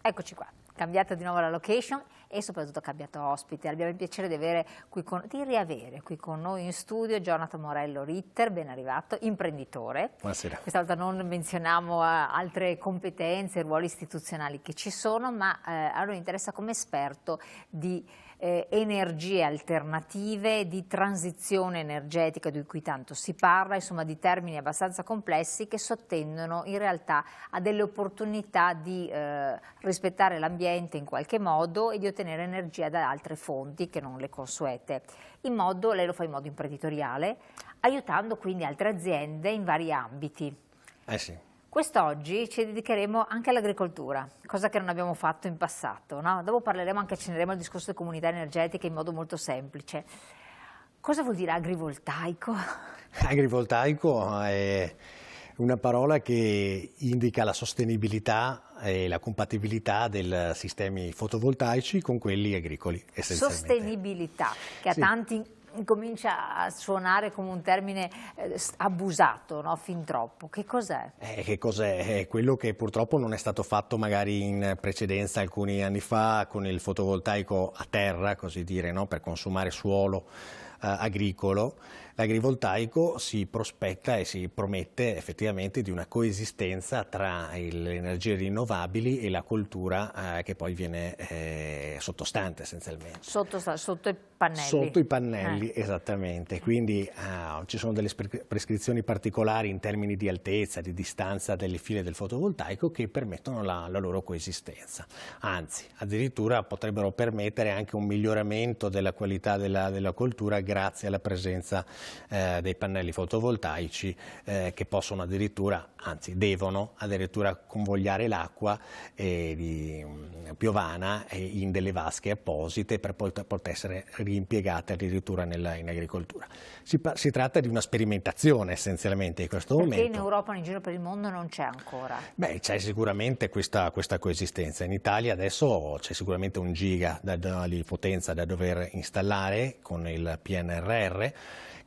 Eccoci qua, cambiata di nuovo la location e soprattutto cambiato ospite. Abbiamo il piacere di riavere qui con noi in studio Jonathan Morello Ritter, ben arrivato, imprenditore. Buonasera. Questa volta non menzioniamo altre competenze, ruoli istituzionali che ci sono, ma a noi interessa come esperto di energie alternative, di transizione energetica di cui tanto si parla, insomma di termini abbastanza complessi che sottendono in realtà a delle opportunità di rispettare l'ambiente in qualche modo e di ottenere energia da altre fonti che non le consuete. Lei lo fa in modo imprenditoriale, aiutando quindi altre aziende in vari ambiti. Sì. Quest'oggi ci dedicheremo anche all'agricoltura, cosa che non abbiamo fatto in passato, no? Dopo accenneremo al discorso delle comunità energetiche in modo molto semplice. Cosa vuol dire agrivoltaico? Agrivoltaico è una parola che indica la sostenibilità e la compatibilità dei sistemi fotovoltaici con quelli agricoli, essenzialmente. Sostenibilità, che a tanti comincia a suonare come un termine abusato, no? Fin troppo. Che cos'è? Che cos'è? È quello che purtroppo non è stato fatto magari in precedenza, alcuni anni fa, con il fotovoltaico a terra, così dire, no? Per consumare suolo agricolo. L'agrivoltaico si prospetta e si promette effettivamente di una coesistenza tra le energie rinnovabili e la coltura che poi viene sottostante essenzialmente. Sotto i pannelli. Sotto i pannelli, esattamente. Quindi ci sono delle prescrizioni particolari in termini di altezza, di distanza delle file del fotovoltaico che permettono la loro coesistenza. Anzi, addirittura potrebbero permettere anche un miglioramento della qualità della coltura grazie alla presenza dei pannelli fotovoltaici che possono addirittura, anzi devono addirittura convogliare l'acqua piovana in delle vasche apposite per poter essere riimpiegate addirittura in agricoltura. Si tratta di una sperimentazione essenzialmente in questo momento. Perché in Europa, in giro per il mondo non c'è ancora? Beh, c'è sicuramente questa coesistenza. In Italia adesso c'è sicuramente 1 giga di potenza da dover installare con il PNRR,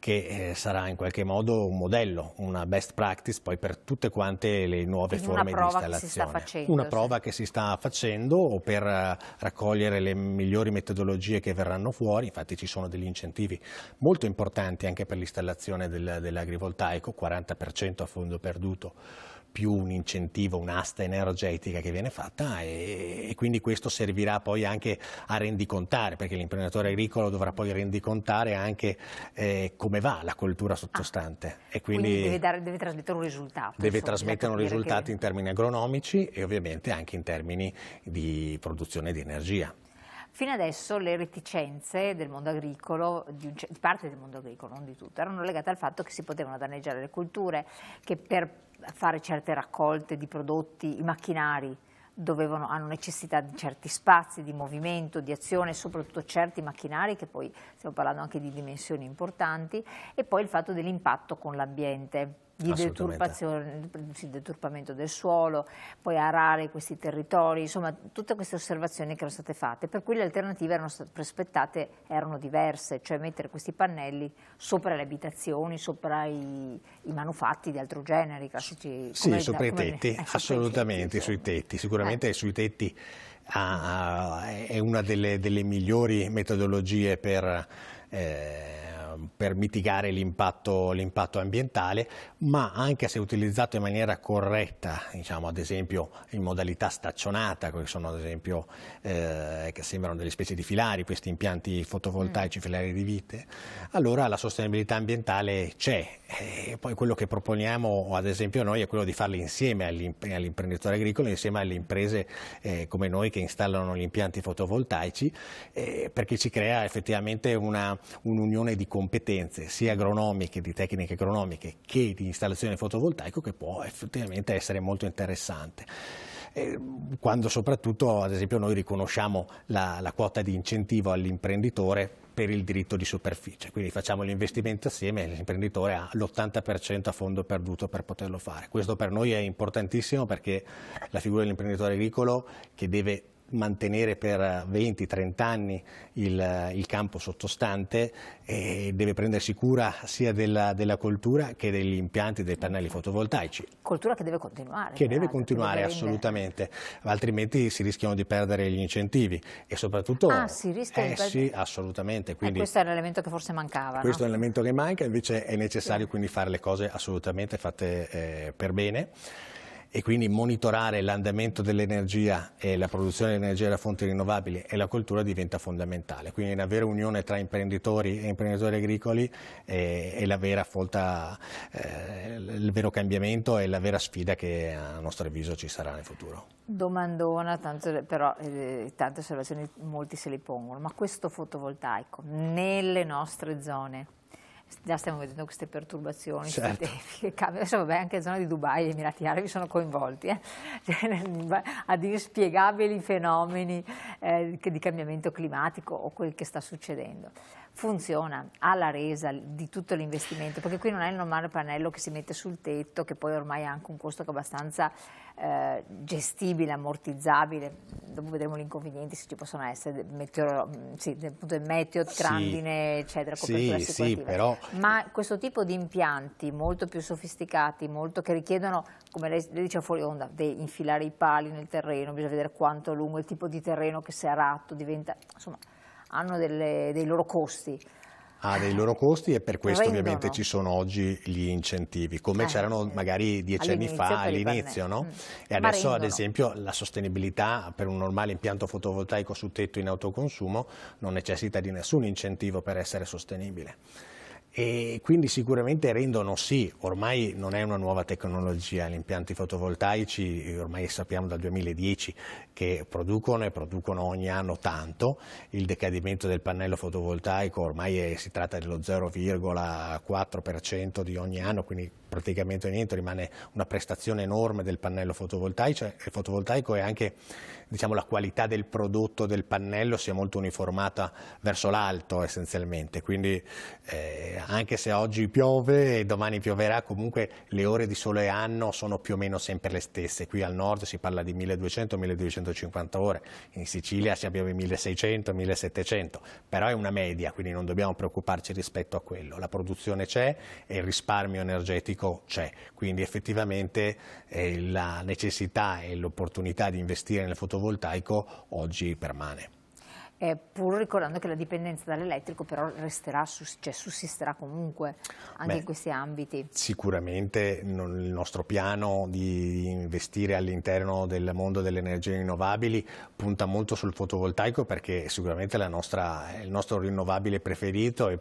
che sarà in qualche modo un modello, una best practice poi per tutte quante le nuove forme di installazione. Una prova che si sta facendo o per raccogliere le migliori metodologie che verranno fuori. Infatti ci sono degli incentivi molto importanti anche per l'installazione dell'agrivoltaico, 40% a fondo perduto, più un incentivo, un'asta energetica che viene fatta e quindi questo servirà poi anche a rendicontare, perché l'imprenditore agricolo dovrà poi rendicontare anche come va la coltura sottostante. E quindi deve trasmettere un risultato. Deve trasmettere un risultato in termini agronomici e ovviamente anche in termini di produzione di energia. Fino adesso le reticenze del mondo agricolo, di parte del mondo agricolo, non di tutto, erano legate al fatto che si potevano danneggiare le colture, che per fare certe raccolte di prodotti, i macchinari hanno necessità di certi spazi, di movimento, di azione, soprattutto certi macchinari, che poi stiamo parlando anche di dimensioni importanti, e poi il fatto dell'impatto con l'ambiente, di deturpamento del suolo, poi arare questi territori, insomma tutte queste osservazioni che erano state fatte, per cui le alternative erano state prospettate, erano diverse, cioè mettere questi pannelli sopra le abitazioni, sopra i manufatti di altro genere, classici. Sì, sopra i tetti, assolutamente, sui tetti, sicuramente sui tetti è una delle migliori metodologie per mitigare l'impatto ambientale, ma anche se utilizzato in maniera corretta, diciamo ad esempio in modalità staccionata, che sono ad esempio che sembrano delle specie di filari, questi impianti fotovoltaici, filari di vite, allora la sostenibilità ambientale c'è. E poi quello che proponiamo ad esempio noi è quello di farli insieme all'imprenditore agricolo, insieme alle imprese come noi che installano gli impianti fotovoltaici, perché ci crea effettivamente un'unione di competenze sia agronomiche, di tecniche agronomiche che di installazione fotovoltaico, che può effettivamente essere molto interessante. Quando soprattutto ad esempio noi riconosciamo la quota di incentivo all'imprenditore per il diritto di superficie, quindi facciamo l'investimento assieme e l'imprenditore ha l'80% a fondo perduto per poterlo fare. Questo per noi è importantissimo perché la figura dell'imprenditore agricolo che deve mantenere per 20-30 anni il campo sottostante e deve prendersi cura sia della coltura che degli impianti dei pannelli fotovoltaici. Coltura che deve continuare. Che deve continuare assolutamente, altrimenti si rischiano di perdere gli incentivi e soprattutto... si rischia di perdere... Sì, assolutamente. Quindi, questo è l'elemento che forse mancava. Questo è l'elemento che manca, invece è necessario quindi fare le cose assolutamente fatte per bene. E quindi monitorare l'andamento dell'energia e la produzione di energia da fonti rinnovabili e la coltura diventa fondamentale. Quindi una vera unione tra imprenditori e imprenditori agricoli è la vera il vero cambiamento e la vera sfida che a nostro avviso ci sarà nel futuro. Domandona, tante osservazioni molti se li pongono, ma questo fotovoltaico nelle nostre zone, già stiamo vedendo queste perturbazioni, certo. che cambiano. Adesso vabbè, anche zone di Dubai e Emirati Arabi sono coinvolti ad inspiegabili fenomeni di cambiamento climatico o quel che sta succedendo. Funziona, ha la resa di tutto l'investimento, perché qui non è il normale pannello che si mette sul tetto, che poi ormai ha anche un costo che è abbastanza gestibile, ammortizzabile. Dopo vedremo gli inconvenienti se ci possono essere, dal punto del meteo, grandine, eccetera, copertura assicurativa. Però... Ma questo tipo di impianti molto più sofisticati, che richiedono, come lei diceva fuori onda, di infilare i pali nel terreno, bisogna vedere quanto è lungo, il tipo di terreno che se è aratto diventa, insomma, hanno dei loro costi. Ha dei loro costi e per questo ovviamente ci sono oggi gli incentivi, come c'erano magari 10 anni fa all'inizio, no? E adesso ad esempio la sostenibilità per un normale impianto fotovoltaico su tetto in autoconsumo non necessita di nessun incentivo per essere sostenibile. E quindi sicuramente rendono ormai non è una nuova tecnologia, gli impianti fotovoltaici ormai sappiamo dal 2010 che producono ogni anno tanto, il decadimento del pannello fotovoltaico ormai si tratta dello 0,4% di ogni anno, quindi praticamente niente, rimane una prestazione enorme del pannello fotovoltaico e anche la qualità del prodotto del pannello si è molto uniformata verso l'alto essenzialmente, quindi anche se oggi piove e domani pioverà, comunque le ore di sole anno sono più o meno sempre le stesse. Qui al nord si parla di 1200-1250 ore, in Sicilia abbiamo i 1600-1700, però è una media, quindi non dobbiamo preoccuparci rispetto a quello. La produzione c'è e il risparmio energetico c'è, quindi effettivamente la necessità e l'opportunità di investire nel fotovoltaico oggi permane. Pur ricordando che la dipendenza dall'elettrico però resterà, sussisterà comunque anche in questi ambiti. Sicuramente il nostro piano di investire all'interno del mondo delle energie rinnovabili punta molto sul fotovoltaico perché sicuramente è il nostro rinnovabile preferito e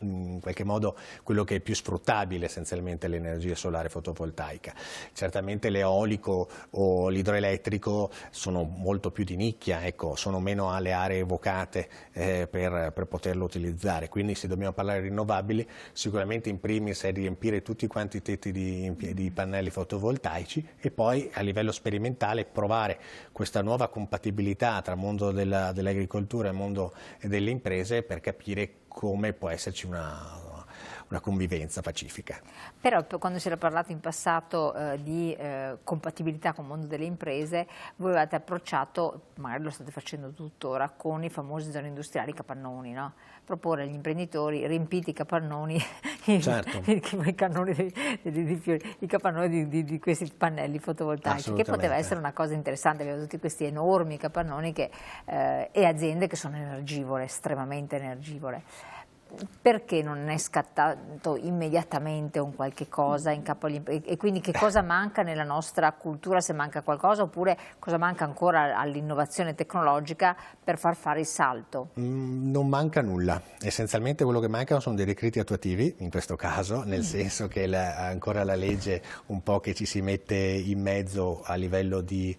in qualche modo quello che è più sfruttabile essenzialmente l'energia solare fotovoltaica. Certamente l'eolico o l'idroelettrico sono molto più di nicchia, sono meno alle aree evocate per poterlo utilizzare, quindi se dobbiamo parlare di rinnovabili sicuramente in primis è riempire tutti quanti i tetti di pannelli fotovoltaici e poi a livello sperimentale provare questa nuova compatibilità tra mondo dell'agricoltura e mondo delle imprese per capire come può esserci una convivenza pacifica. Però quando si era parlato in passato di compatibilità con il mondo delle imprese, voi avete approcciato, magari lo state facendo tuttora, con i famosi zone industriali capannoni, no? Proporre agli imprenditori riempiti i capannoni, certo. i capannoni di questi pannelli fotovoltaici, che poteva essere una cosa interessante. Abbiamo tutti questi enormi capannoni e aziende che sono energivore, estremamente energivore. Perché non è scattato immediatamente un qualche cosa in capo agli e quindi che cosa manca nella nostra cultura, se manca qualcosa, oppure cosa manca ancora all'innovazione tecnologica per far fare il salto? Non manca nulla, essenzialmente quello che manca sono dei decreti attuativi in questo caso, nel senso che ancora la legge un po' che ci si mette in mezzo a livello di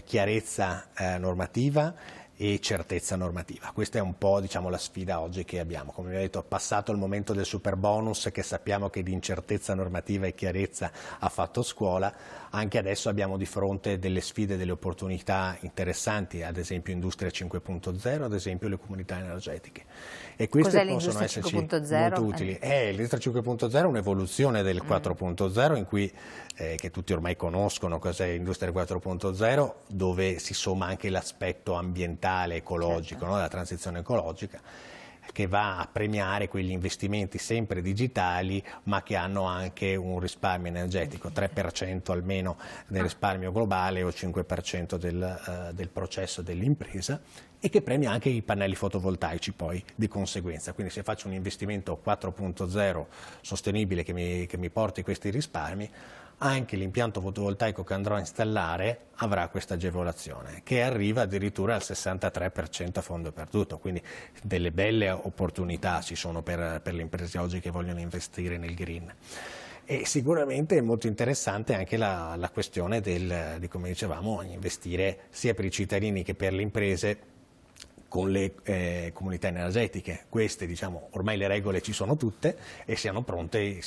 chiarezza normativa e certezza normativa. Questa è un po', diciamo, la sfida oggi che abbiamo. Come vi ho detto, è passato il momento del super bonus, che sappiamo che di incertezza normativa e chiarezza ha fatto scuola. Anche adesso abbiamo di fronte delle sfide, delle opportunità interessanti, ad esempio Industria 5.0, ad esempio le comunità energetiche. E queste possono esserci molto utili. L'Industria 5.0 è un'evoluzione del 4.0 in cui che tutti ormai conoscono cos'è Industria 4.0, dove si somma anche l'aspetto ambientale, ecologico, certo, no? La transizione ecologica, che va a premiare quegli investimenti sempre digitali, ma che hanno anche un risparmio energetico, 3% almeno del risparmio globale o 5% del processo dell'impresa, e che premia anche i pannelli fotovoltaici poi di conseguenza. Quindi se faccio un investimento 4.0 sostenibile che mi porti questi risparmi, anche l'impianto fotovoltaico che andrò a installare avrà questa agevolazione, che arriva addirittura al 63% a fondo perduto, quindi delle belle opportunità ci sono per le imprese oggi che vogliono investire nel green. E sicuramente è molto interessante anche la questione di, come dicevamo, investire sia per i cittadini che per le imprese con le comunità energetiche. Queste, diciamo, ormai le regole ci sono tutte e siamo pronti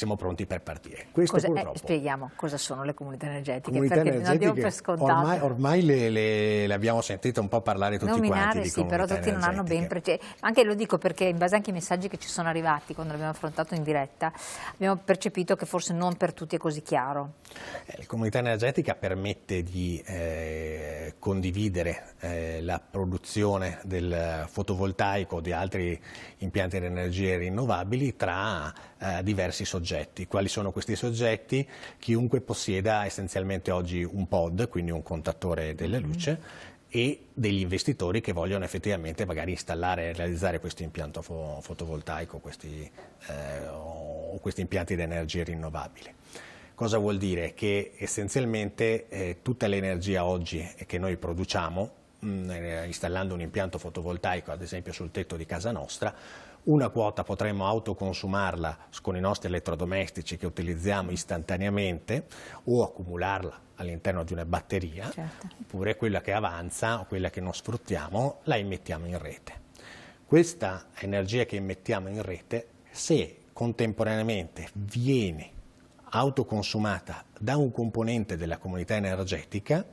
per partire. Questo purtroppo. Spieghiamo cosa sono le comunità energetiche, comunità perché energetiche, non diamo per scontato. Ormai le abbiamo sentite un po' parlare tutti quanti di sì, però tutti non hanno ben preciso. Anche lo dico perché in base anche ai messaggi che ci sono arrivati quando l'abbiamo affrontato in diretta, abbiamo percepito che forse non per tutti è così chiaro. La comunità energetica permette di condividere la produzione del fotovoltaico o di altri impianti di energie rinnovabili tra diversi soggetti. Quali sono questi soggetti? Chiunque possieda essenzialmente oggi un POD, quindi un contatore della luce, e degli investitori che vogliono effettivamente magari installare e realizzare questo impianto fotovoltaico o questi impianti di energie rinnovabili. Cosa vuol dire? Che essenzialmente tutta l'energia oggi che noi produciamo, installando un impianto fotovoltaico ad esempio sul tetto di casa nostra, una quota potremmo autoconsumarla con i nostri elettrodomestici che utilizziamo istantaneamente o accumularla all'interno di una batteria, certo, oppure quella che avanza o quella che non sfruttiamo la immettiamo in rete. Questa energia che immettiamo in rete, se contemporaneamente viene autoconsumata da un componente della comunità energetica,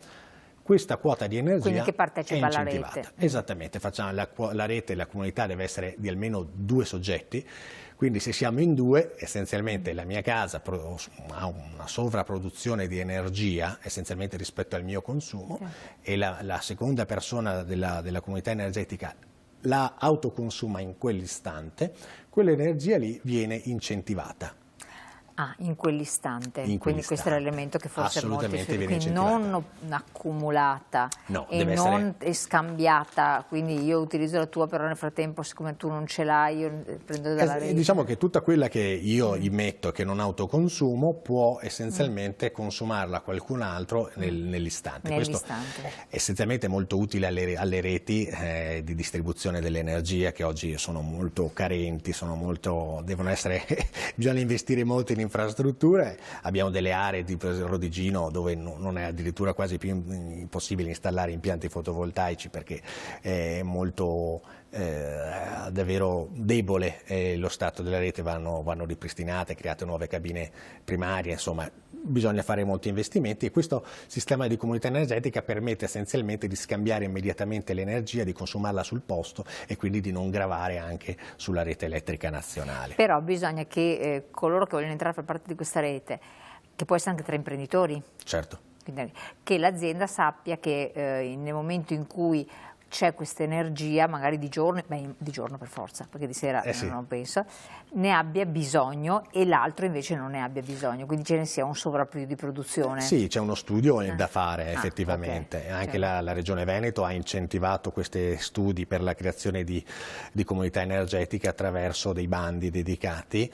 questa quota di energia che partecipa è alla rete. Esattamente, la rete, la comunità deve essere di almeno 2 soggetti, quindi se siamo in 2, essenzialmente la mia casa ha una sovrapproduzione di energia, essenzialmente rispetto al mio consumo, e la seconda persona della comunità energetica la autoconsuma in quell'istante, quell'energia lì viene incentivata. In quell'istante, quindi questo è l'elemento che forse molti quindi non accumulata e scambiata, quindi io utilizzo la tua però nel frattempo siccome tu non ce l'hai io prendo dalla rete. Diciamo che tutta quella che io immetto che non autoconsumo può essenzialmente consumarla qualcun altro nell'istante. Questo è essenzialmente molto utile alle reti di distribuzione dell'energia che oggi sono molto carenti, devono essere, bisogna investire molto in infrastrutture. Abbiamo delle aree di Rodigino dove non è addirittura quasi più impossibile installare impianti fotovoltaici perché è molto davvero debole lo stato della rete, vanno ripristinate, create nuove cabine primarie, insomma bisogna fare molti investimenti e questo sistema di comunità energetica permette essenzialmente di scambiare immediatamente l'energia, di consumarla sul posto e quindi di non gravare anche sulla rete elettrica nazionale. Però bisogna che coloro che vogliono entrare a far parte di questa rete, che può essere anche tra imprenditori, certo, quindi, che l'azienda sappia che nel momento in cui c'è questa energia, magari di giorno per forza, perché di sera non penso, ne abbia bisogno e l'altro invece non ne abbia bisogno, quindi ce ne sia un sovrappiù di produzione. Sì, c'è uno studio da fare effettivamente, okay, anche certo. la Regione Veneto ha incentivato questi studi per la creazione di comunità energetiche attraverso dei bandi dedicati.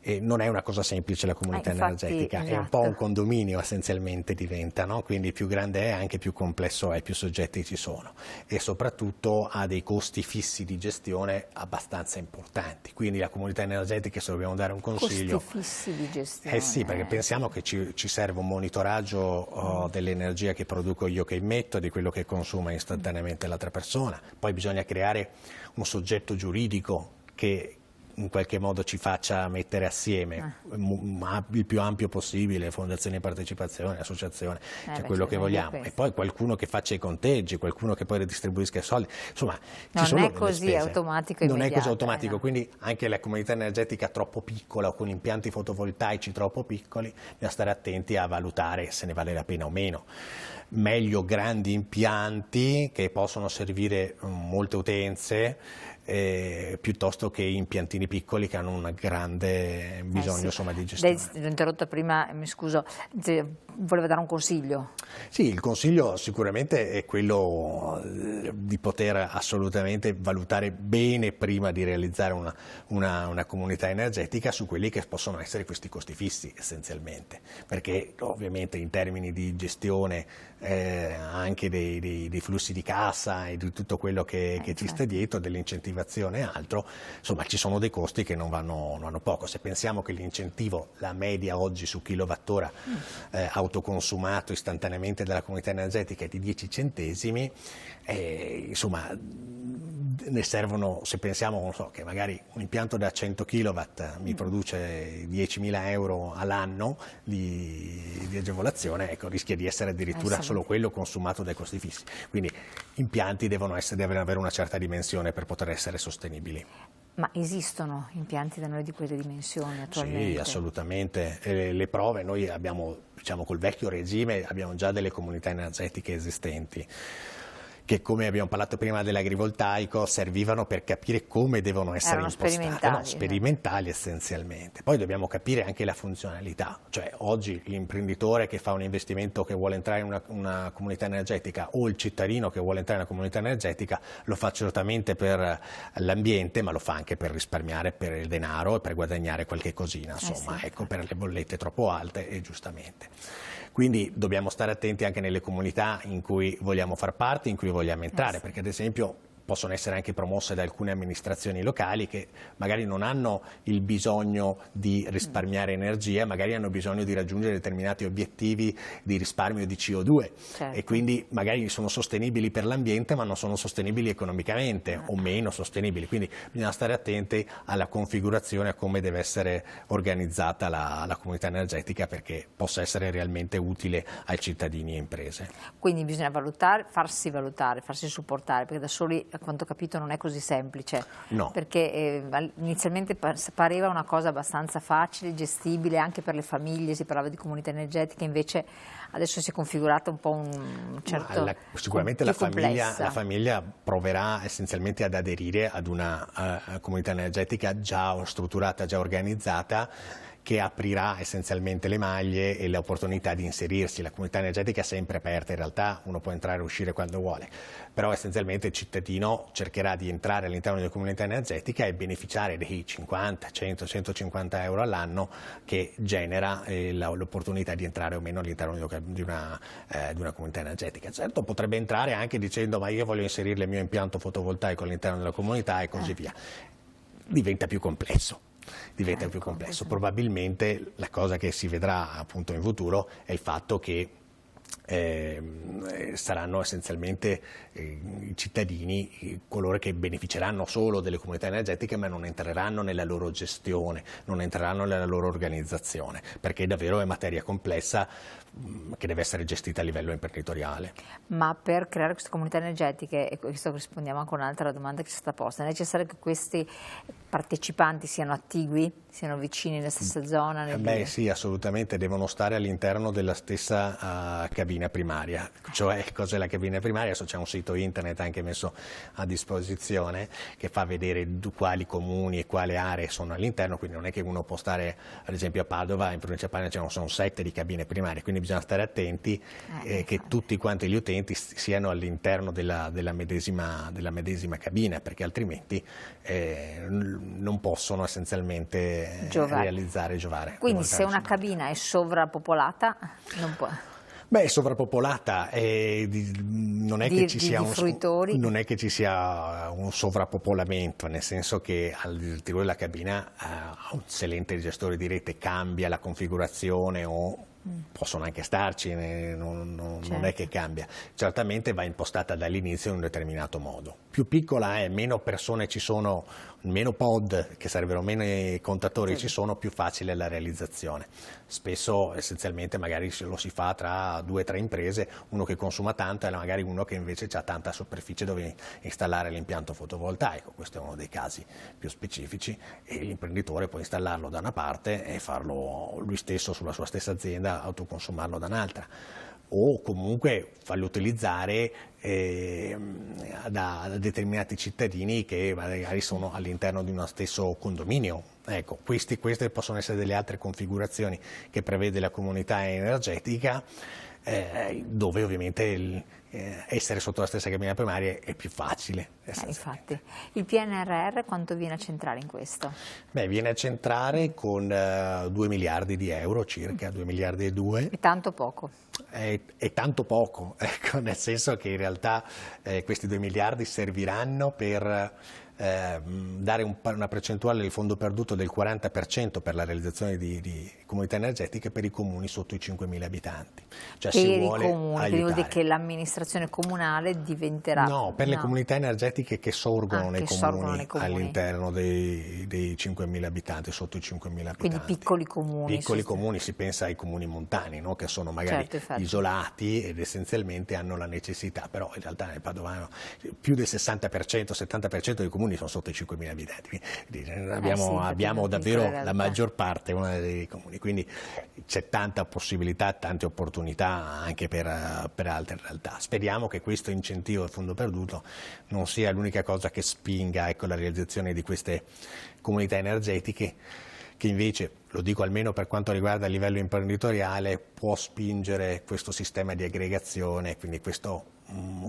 E non è una cosa semplice la comunità infatti, energetica, è un esatto. po' un condominio essenzialmente diventa, no? Quindi più grande è, anche più complesso è, più soggetti ci sono e soprattutto ha dei costi fissi di gestione abbastanza importanti. Quindi la comunità energetica, se dobbiamo dare un consiglio... Costi fissi di gestione. Eh sì, perché pensiamo che ci serve un monitoraggio dell'energia che produco io, che immetto, di quello che consuma istantaneamente l'altra persona. Poi bisogna creare un soggetto giuridico che in qualche modo ci faccia mettere assieme il più ampio possibile, fondazioni di partecipazione, associazioni, cioè quello che vogliamo, e poi qualcuno che faccia i conteggi, qualcuno che poi redistribuisca i soldi, insomma ci sono non è delle così spese. automatico, non è così automatico, no. quindi anche la comunità energetica troppo piccola o con impianti fotovoltaici troppo piccoli bisogna stare attenti a valutare se ne vale la pena o meno. Meglio grandi impianti che possono servire molte utenze piuttosto che impiantini piccoli che hanno un grande bisogno insomma, di gestione. L'ho interrotta prima, mi scuso, voleva dare un consiglio? Sì, il consiglio sicuramente è quello di poter assolutamente valutare bene prima di realizzare una comunità energetica su quelli che possono essere questi costi fissi essenzialmente, perché ovviamente in termini di gestione anche dei flussi di cassa e di tutto quello che ci sta dietro, dell'incentivazione e altro, insomma ci sono dei costi che non vanno poco. Se pensiamo che l'incentivo, la media oggi su kilowattora autoconsumato istantaneamente dalla comunità energetica è di 10 centesimi, insomma ne servono, se pensiamo non so, che magari un impianto da 100 kW mi produce 10.000 euro all'anno di agevolazione, ecco, rischia di essere addirittura solo quello consumato dai costi fissi. Quindi impianti devono avere una certa dimensione per poter essere sostenibili. Ma esistono impianti da noi di quelle dimensioni attualmente? Sì, assolutamente. Le prove, noi abbiamo, diciamo, col vecchio regime abbiamo già delle comunità energetiche esistenti che, come abbiamo parlato prima dell'agrivoltaico, servivano per capire come devono essere impostate, sperimentali essenzialmente. Poi dobbiamo capire anche la funzionalità, cioè oggi l'imprenditore che fa un investimento, che vuole entrare in una comunità energetica, o il cittadino che vuole entrare in una comunità energetica, lo fa certamente per l'ambiente, ma lo fa anche per risparmiare, per il denaro e per guadagnare qualche cosina, insomma, ecco, per le bollette troppo alte, e giustamente. Quindi dobbiamo stare attenti anche nelle comunità in cui vogliamo far parte, in cui vogliamo entrare, perché ad esempio possono essere anche promosse da alcune amministrazioni locali che magari non hanno il bisogno di risparmiare energia, magari hanno bisogno di raggiungere determinati obiettivi di risparmio di CO2 e quindi magari sono sostenibili per l'ambiente ma non sono sostenibili economicamente o meno sostenibili, quindi bisogna stare attenti alla configurazione, a come deve essere organizzata la comunità energetica perché possa essere realmente utile ai cittadini e imprese. Quindi bisogna farsi supportare, perché da soli, a quanto ho capito, non è così semplice. No. Perché inizialmente pareva una cosa abbastanza facile, gestibile anche per le famiglie, si parlava di comunità energetiche, invece adesso si è configurato un po' un certo... Sicuramente la famiglia proverà essenzialmente ad aderire ad una comunità energetica già strutturata, già organizzata, che aprirà essenzialmente le maglie e le opportunità di inserirsi. La comunità energetica è sempre aperta, in realtà uno può entrare e uscire quando vuole, però essenzialmente il cittadino cercherà di entrare all'interno di una comunità energetica e beneficiare dei 50, 100, 150 euro all'anno che genera l'opportunità di entrare o meno all'interno di una comunità energetica. Certo, potrebbe entrare anche dicendo ma io voglio inserire il mio impianto fotovoltaico all'interno della comunità e così via. Diventa più complesso. Probabilmente la cosa che si vedrà appunto in futuro è il fatto che saranno essenzialmente i cittadini coloro che beneficeranno solo delle comunità energetiche ma non entreranno nella loro gestione, non entreranno nella loro organizzazione, perché davvero è materia complessa che deve essere gestita a livello imprenditoriale. Ma per creare queste comunità energetiche, e questo rispondiamo anche a un'altra domanda che ci è stata posta, è necessario che questi partecipanti siano attigui, siano vicini nella stessa zona? Beh sì, assolutamente, devono stare all'interno della stessa cabina primaria. Cioè, cos'è la cabina primaria? Adesso c'è un sito internet anche messo a disposizione che fa vedere quali comuni e quali aree sono all'interno, quindi non è che uno può stare, ad esempio a Padova, in provincia di Padova ce ne sono 7 di cabine primarie, quindi bisogna stare attenti che tutti quanti gli utenti siano all'interno della medesima cabina, perché altrimenti non possono essenzialmente giovare. Quindi se una cabina è sovrappopolata non può... Beh, sovrappopolata, non è che ci sia un sovrappopolamento, nel senso che al tiro della cabina se l'ente gestore di rete cambia la configurazione o possono anche starci, non è che cambia. Certamente va impostata dall'inizio in un determinato modo. Più piccola è, meno persone ci sono, meno pod, che sarebbero meno contatori ci sono, più facile la realizzazione. Spesso essenzialmente magari lo si fa tra 2 o 3 imprese, uno che consuma tanto e magari uno che invece ha tanta superficie dove installare l'impianto fotovoltaico. Questo è uno dei casi più specifici e l'imprenditore può installarlo da una parte e farlo lui stesso sulla sua stessa azienda, autoconsumarlo da un'altra, o comunque farlo utilizzare da determinati cittadini che magari sono all'interno di uno stesso condominio. Ecco, queste possono essere delle altre configurazioni che prevede la comunità energetica, dove ovviamente essere sotto la stessa cabina primaria è più facile. Infatti, il PNRR quanto viene a centrare in questo? Beh, viene a centrare con 2 miliardi di euro, circa 2 miliardi e 2. È tanto poco. È tanto poco, ecco, nel senso che in realtà questi 2 miliardi serviranno per dare una percentuale del fondo perduto del 40% per la realizzazione di comunità energetiche per i comuni sotto i 5.000 abitanti. Cioè si vuole comuni, quindi vuol dire che l'amministrazione comunale diventerà... No, per le comunità energetiche che sorgono nei comuni all'interno dei 5.000 abitanti, sotto i 5.000 abitanti. Quindi piccoli comuni. Piccoli comuni, si pensa ai comuni montani, no? Che sono magari isolati ed essenzialmente hanno la necessità, però in realtà nel Padovano più del 60%, 70% dei comuni sono sotto i 5.000 abitanti, quindi abbiamo davvero la maggior parte, uno dei comuni, quindi c'è tanta possibilità, tante opportunità anche per altre realtà. Speriamo che questo incentivo al fondo perduto non sia l'unica cosa che spinga, ecco, la realizzazione di queste comunità energetiche, che invece, lo dico almeno per quanto riguarda il livello imprenditoriale, può spingere questo sistema di aggregazione, quindi questa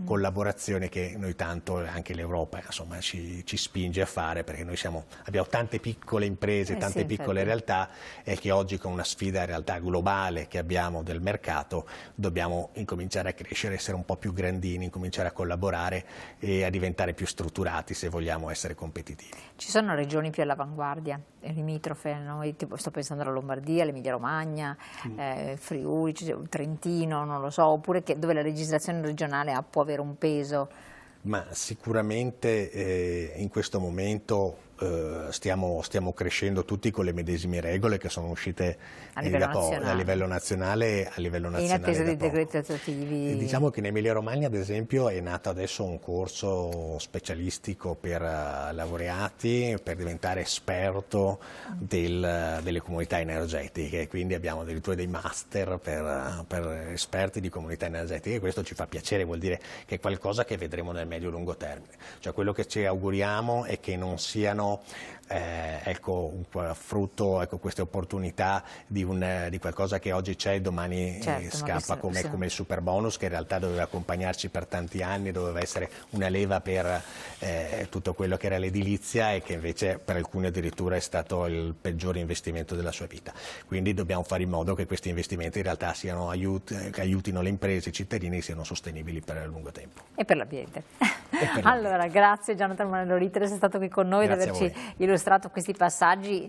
collaborazione che noi tanto, anche l'Europa insomma, ci spinge a fare, perché noi abbiamo tante piccole imprese, tante piccole realtà, e che oggi con una sfida in realtà globale che abbiamo del mercato dobbiamo incominciare a crescere, essere un po' più grandini, incominciare a collaborare e a diventare più strutturati se vogliamo essere competitivi. Ci sono regioni più all'avanguardia, limitrofe, noi, tipo, sto pensando alla Lombardia, l'Emilia Romagna, Friuli, Trentino, non lo so, oppure dove la legislazione regionale può avere un peso? Ma sicuramente in questo momento stiamo crescendo tutti con le medesime regole che sono uscite a livello nazionale e a livello nazionale. In attesa dei decreti attuativi. E diciamo che in Emilia Romagna, ad esempio, è nato adesso un corso specialistico per laureati per diventare esperto delle comunità energetiche, quindi abbiamo addirittura dei master per esperti di comunità energetiche, e questo ci fa piacere, vuol dire che è qualcosa che vedremo nel medio-lungo termine. Cioè quello che ci auguriamo è che non siano frutto, queste opportunità di qualcosa che oggi c'è e domani scappa, come il super bonus, che in realtà doveva accompagnarci per tanti anni, doveva essere una leva per tutto quello che era l'edilizia, e che invece per alcuni addirittura è stato il peggiore investimento della sua vita. Quindi dobbiamo fare in modo che questi investimenti in realtà che aiutino le imprese, i cittadini, siano sostenibili per il lungo tempo. E per l'ambiente. Allora, grazie Jonathan Morello Ritter, sei stato qui con noi, di averci illustrato questi passaggi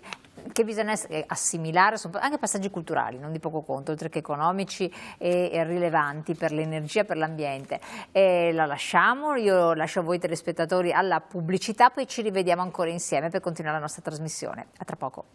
che bisogna assimilare, sono anche passaggi culturali, non di poco conto, oltre che economici e rilevanti per l'energia, per l'ambiente. La lasciamo, io lascio a voi telespettatori alla pubblicità, poi ci rivediamo ancora insieme per continuare la nostra trasmissione. A tra poco.